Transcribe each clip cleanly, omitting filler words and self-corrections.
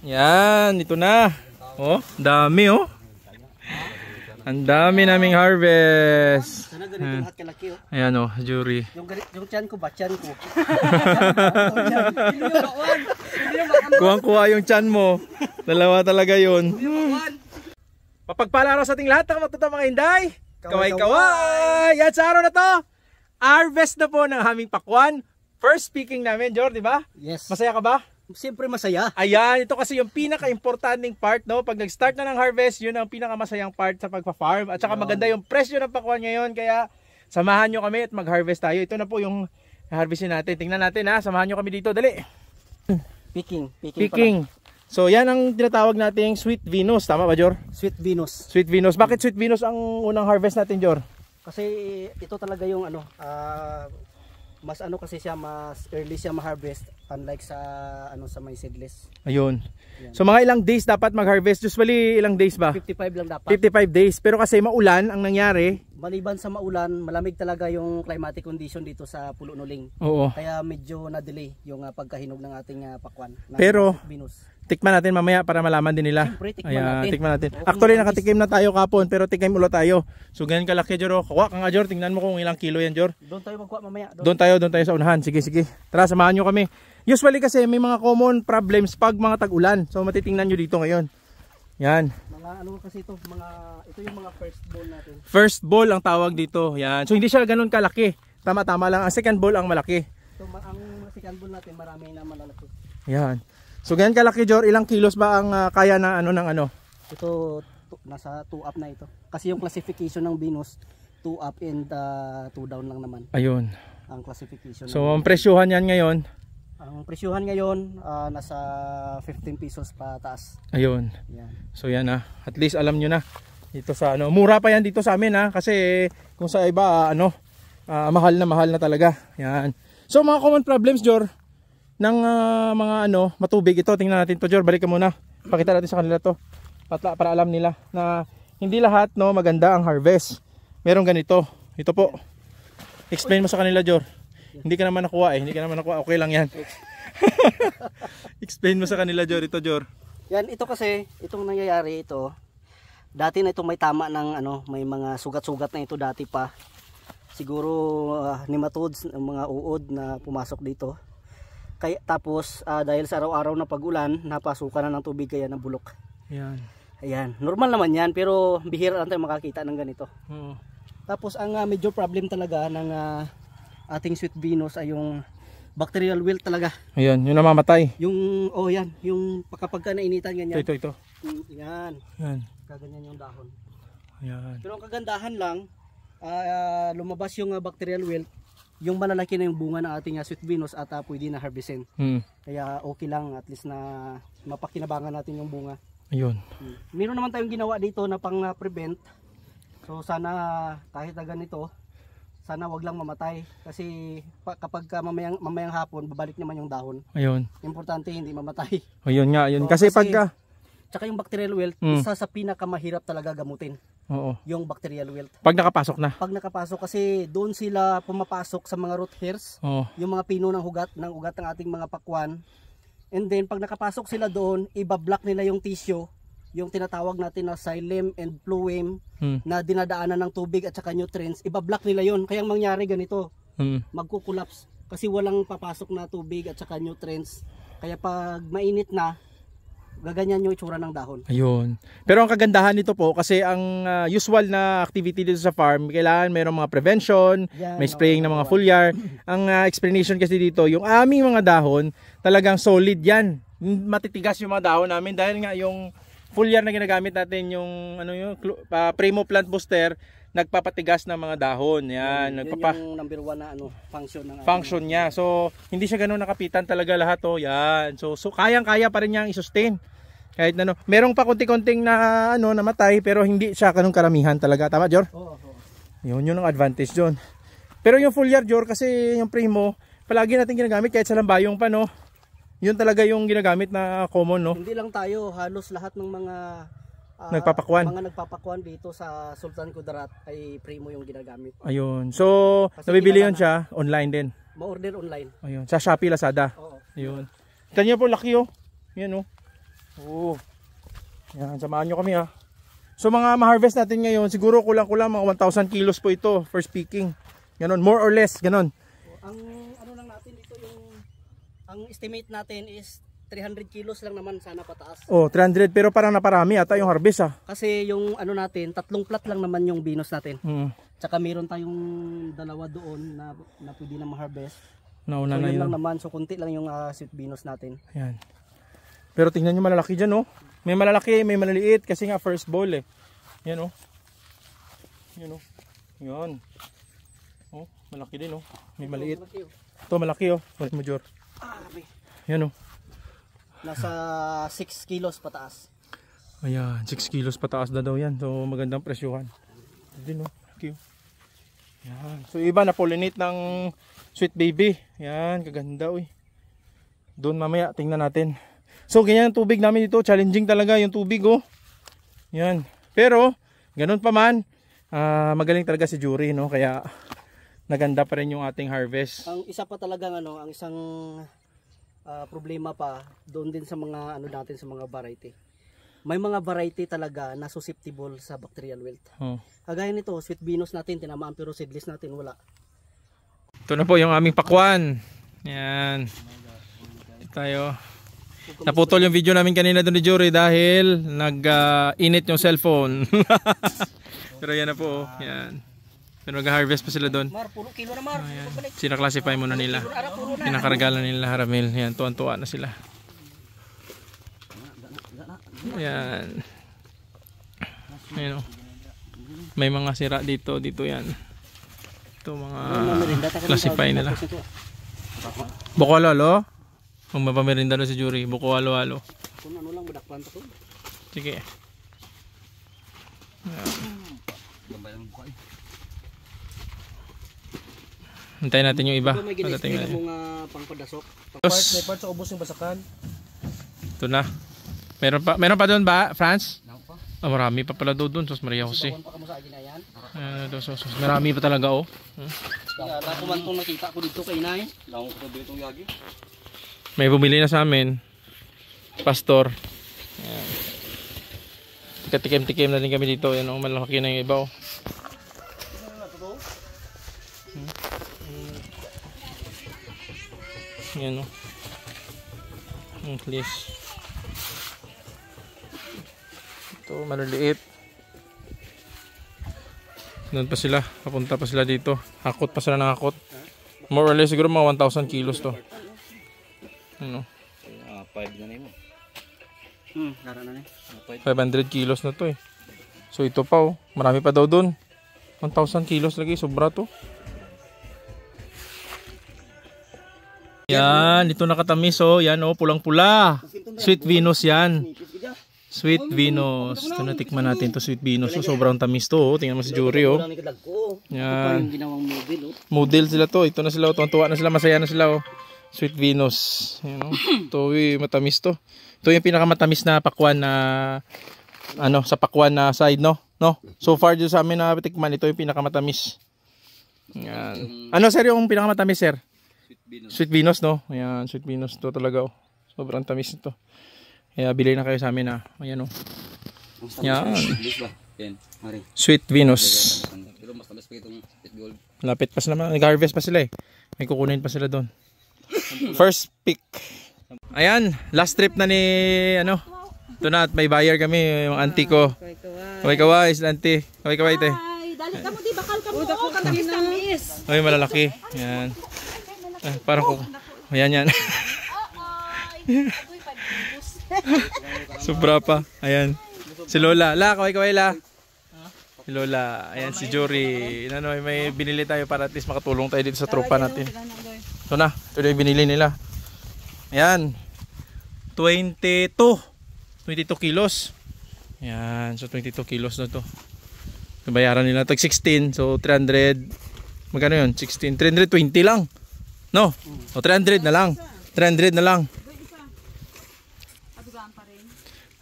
Yan, ito na. Oh, dami oh. Ang dami naming harvest. Sana ganito lahat kalaki oh. Ayan oh, jury. Yung tiyan ko ba? Tiyan ko. Kuwang-kuha yung tiyan mo. Dalawa talaga yun. Papagpala araw sa ating lahat ng matuto mga Inday. Kaway-kaway! Yan sa araw na to, harvest na po ng aming pakwan. First picking namin, Jor, di ba? Yes. Masaya ka ba? Siyempre masaya. Ayan, ito kasi yung pinaka-importanting part, no? Pag nag-start na ng harvest, yun ang pinaka-masayang part sa pagpa-farm. At saka maganda yung presyo ng pakwan ngayon, kaya samahan nyo kami at mag-harvest tayo. Ito na po yung harvestin natin. Tingnan natin ha, samahan nyo kami dito, dali. Picking. So yan ang tinatawag nating Sweet Venus, tama ba Jor? Sweet Venus. Sweet Venus. Bakit Sweet Venus ang unang harvest natin, Jor? Kasi ito talaga yung ano, mas ano kasi siya, mas early siya ma-harvest unlike sa ano sa may seedless. Ayun. Yan. So mga ilang days dapat mag-harvest? Usually ilang days ba? 55 lang dapat. 55 days. Pero kasi maulan ang nangyari. Maliban sa maulan, malamig talaga yung climatic condition dito sa Pulo Nuling. Oo. Kaya medyo na-delay yung pagkahinog ng ating pakwan. Pero Venus. tikman natin mamaya para malaman din nila. Siyempre, Tikman natin. Okay, Actually nakatikim na tayo kapon pero tikim ulit tayo. So ganyan kalaki, Jor. Kawa ka nga, Jor. Tingnan mo kung ilang kilo yan, Jor. Doon tayo magkuha mamaya. Doon tayo sa unahan. Sige. Tara, samahan nyo kami. Usually kasi may mga common problems pag mga tag-ulan. So matitingnan nyo dito ngayon. Yan. Mga ano kasi ito yung mga first ball natin. First ball ang tawag dito. Yan. So hindi siya ganoon kalaki. Tama-tama lang. Ang second ball ang malaki. So ang second ball natin marami na malalaki. Yan. So ganyan kalaki, Jor. Ilang kilos ba ang kaya na ano ng ano? Ito nasa 2 up na ito. Kasi yung classification ng Venus 2 up and 2 down lang naman. Ayun. Ang classification. So ang presyohan yan ngayon. Ang presyuhan ngayon nasa 15 pesos pa taas. Ayun. Yan. So yan na. At least alam nyo na. Dito sa ano, mura pa yan dito sa amin ha. Kasi kung sa iba mahal na talaga. Yan. So mga common problems, Jor, ng mga matubig ito. Tingnan natin to, Jor. Balik ka muna. Pakita natin sa kanila to. Para alam nila na hindi lahat maganda ang harvest. Merong ganito. Ito po. Explain mo sa kanila, Jor. Hindi ka naman nakuha Okay lang yan. Explain mo sa kanila, Jor. Ito, Jor. Yan, ito kasi, itong nangyayari ito. Dati na itong may tama ng may mga sugat-sugat na ito dati pa. Siguro nematodes, mga uod na pumasok dito. Kaya tapos dahil sa araw-araw na pag-ulan, napasukan na ng tubig kaya nabulok. Yan. Ayan, normal naman yan pero bihira lang tayo makakita ng ganito. Oo. Tapos ang major problem talaga ng ating Sweet Venus ay yung bacterial wilt talaga. Ayan, yung namamatay. Yung yung kapag nainitan ganyan. Ito. Yan. Yan. Kaganyan yung dahon. Ayan. Pero ang kagandahan lang, lumabas yung bacterial wilt, yung malalaki na yung bunga ng ating Sweet Venus at pwede na harvestin. Kaya okay lang, at least na mapakinabangan natin yung bunga. Ayun. Meron naman tayong ginawa dito na pang-prevent. So sana kahit na ganito, sana wag lang mamatay kasi kapag mamayang hapon babalik naman yung dahon. Ayun. Importante hindi mamatay. Ayun nga, ayun. So, kasi pagka tsaka yung bacterial wilt, isa sa pinakamahirap talaga gamutin. Oo. Yung bacterial wilt. Pag nakapasok na. Pag nakapasok kasi doon sila pumapasok sa mga root hairs, Oo. yung mga pino ng ugat ng ating mga pakwan. And then pag nakapasok sila doon, ibablock nila yung tissue, yung tinatawag natin na xylem and phloem na dinadaanan ng tubig at saka nutrients, ibablock nila yon. Kaya ang mangyari ganito, magkukulaps kasi walang papasok na tubig at saka nutrients. Kaya pag mainit na, gaganyan yung itsura ng dahon. Ayun. Pero ang kagandahan nito po, kasi ang usual na activity dito sa farm, kailangan mayroong mga prevention, may spraying ng mga foliar. Ang explanation kasi dito, yung aming mga dahon, talagang solid yan. Matitigas yung mga dahon namin dahil nga yung foliar na ginagamit natin, yung Primo Plant Booster, nagpapatigas ng mga dahon. Yan, yung number 1 na function niya. So hindi siya ganoon nakapitan talaga lahat Yan. So kayang-kaya pa rin niyang i-sustain. Kahit merong pa konti-konting na namatay pero hindi siya ganun karamihan talaga. Tama, Jor? Oo. Yun ang advantage doon. Pero yung foliar, Jor, kasi yung Primo, palagi natin ginagamit kahit sa lambayong pa, Yun talaga yung ginagamit na common, Hindi lang tayo, halos lahat ng mga nagpapakwan dito sa Sultan Kudarat ay Primo yung ginagamit. Ayun. So, nabibili yun siya online din. Ma-order online. Ayun. Sa Shopee, Lazada. Oo. Ayun. Kanya po laki Yan Oo. Yan, samahan nyo kami ha. So mga ma-harvest natin ngayon, siguro kulang-kulang mga 1,000 kilos po ito, first picking. Ganon, more or less, ganon. Ang ano lang natin dito yung ang estimate natin is 300 kilos lang naman sana pataas. Oh, 300 pero parang naparami ata yung harvest ha. Kasi yung ano natin, 3 plat lang naman yung binos natin. Tsaka meron tayong dalawa doon na pwede na ma-harvest. Nauna so, na yun. lang naman, so kunti lang yung sweet binos natin. Yan. Pero tingnan nyo malalaki dyan oh. May malalaki, may maliliit kasi nga first ball eh. Yan oh. Yan oh. Yan. Oh, malaki din oh. May maliit. Ito malaki oh. Balik mo Jor. Yan oh. Nasa 6 kilos pataas. Ayan, 6 kilos pataas na daw yan. So magandang presyuhan. Din oh. Thank you. Yan. So iba na pollinate ng sweet baby. Yan, kaganda uy. Doon mamaya tingnan natin. So ganyan ang tubig namin dito, challenging talaga yung tubig oh. Yan. Pero ganun pa man, magaling talaga si Jury no, kaya naganda pa rin yung ating harvest. Ang isa pa talaga ano, ang isang problema pa doon din sa mga ano natin sa mga variety. May mga variety talaga na susceptible sa bacterial wilt. Kagaya nito, sweet beanos natin tinamaan pero seedless natin wala. Ito na po yung aming pakwan. Yan. Ito tayo. Naputol yung video namin kanina doon ni Jury dahil nag-init yung cellphone. Pero yan na po. Yan. Pero nag-harvest pa sila doon. Mar, puro kilo na Mar. Sinaklasify muna nila. Pinakaragalan nila haramil. Yan, tuwan-tuwa na sila. Yan. Ayan o. May mga sira dito. Dito yan. Ito mga classify nila. Buko lolo. Kung mapamerinda doon si Jury, buko halo-halo. Kung ano lang, badakpan to. Sige. Hintayin natin yung iba. May gina-explain mo nga pangpadasok. May part sa ubos yung basakan. Ito na. Meron pa doon ba, Franz? Oh, marami pa pala doon. Sos Maria Jose. Marami pa talaga oh. Ako man itong nakita ko dito kay Inay. Lang ko dito itong yagi. May bumili na sa amin. Pastor. Ayan. Tikim-tikim na din kami dito. Yan oh, malaki na yung iba oh. Yan oh. Please. Ito maliliit. Doon pa sila. Papunta pa sila dito. Hakot pa sila ng hakot. More or less siguro mga 1,000 kilos to. Ano? 5 na mo. Nara na 500 kilos na to eh. So ito pa oh. Marami pa daw doon. 1,000 kilos lagi. Sobra to. Yan. Ito nakatamis oh. Yan oh. Pulang-pula. Sweet Venus yan. Sweet Venus. Ito natikman natin to sweet Venus. So, sobrang tamis to oh. Tingnan mo si Jury oh. Yan. Model sila to. Ito na sila oh. Tuwan-tuwa na sila. Masaya na sila oh. Sweet Venus. Yan oh. Ito matamis to. Ito yung pinakamatamis na pakwan na ano sa pakwan na side no. No. So far dito sa amin na tikman ito yung pinakamatamis. Yan. Ano sir yung pinakamatamis sir? Sweet Venus no. Ayan, Sweet Venus to talaga oh. Sobrang tamis nito. Kaya bili na kayo sa amin ha. Ayan oh. Yan. Sweet Venus. Lapit pa sila. Nag-harvest pa sila eh. May kukunin pa sila doon. First pick. Ayan, last trip na ni ano. Ito na at may buyer kami, yung auntie ko. Kaway-kaway, is auntie. Kaway-kaway te. Ay, dali ka mo di bakal ka mo. Katamis-tamis. Ay, malalaki. Ayan. Parang ko. Ayan yan. Sobra pa. Ayan. Si Lola. La, kaway-kaway la. Si Lola. Ayan si Jury. Ano, may binili tayo para at least makatulong tayo dito sa tropa natin. Ito na. Ito na yung binili nila. Ayan. 22 kilos. Ayan. So 22 kilos na to. Nabayaran nila. Tag 16. So 300. Magkano yun? 16. 320 lang. No? O 300 na lang. 300 na lang.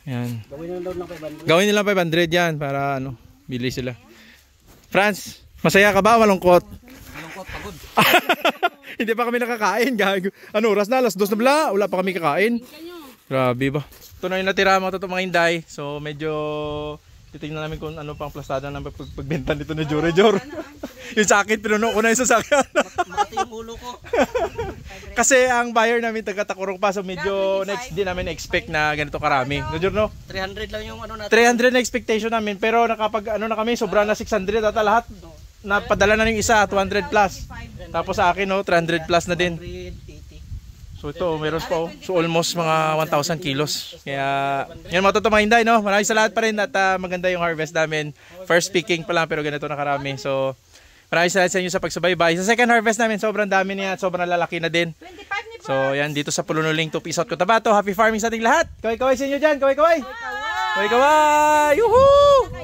Ayan. Gawin nila 500 yan para ano, bili sila. Franz, masaya ka ba? Malungkot? Malungkot, pagod. Hindi pa kami nakakain. Gago. Ano, oras na? Alas 2 na bala. Wala pa kami kakain. Grabe ba? ito na yung natira mga totoong mga Inday. So medyo titingnan namin kung ano pang plastada ng pagbenta nito ni Jor. Yung sakit, pinuno ko na yung sasakyan. Mati yung ulo ko. Kasi ang buyer namin taga-Takurong pa, so medyo next din namin expect na ganito karami. No, Jor, no? 300 lang yung ano natin. 300 na expectation namin, pero nakapag ano na kami, sobra na 600 ata lahat. Napadala na yung isa, 200 plus. Tapos sa akin, no, 300 plus na din. 180. So ito, meron pa oh. So almost mga 1,000 kilos. Kaya, yan mga totoong mga Inday, no? Maraming salamat pa rin at maganda yung harvest namin. First picking pa lang pero ganito na karami. So, maraming salamat sa inyo sa pagsubaybay. Sa second harvest namin, sobrang dami niya at sobrang lalaki na din. So, yan dito sa Pulunuling, Tupisot, Cotabato. Happy farming sa ating lahat. Kaway-kaway sa inyo dyan. Kaway-kaway. Kaway-kaway. Yuhuu!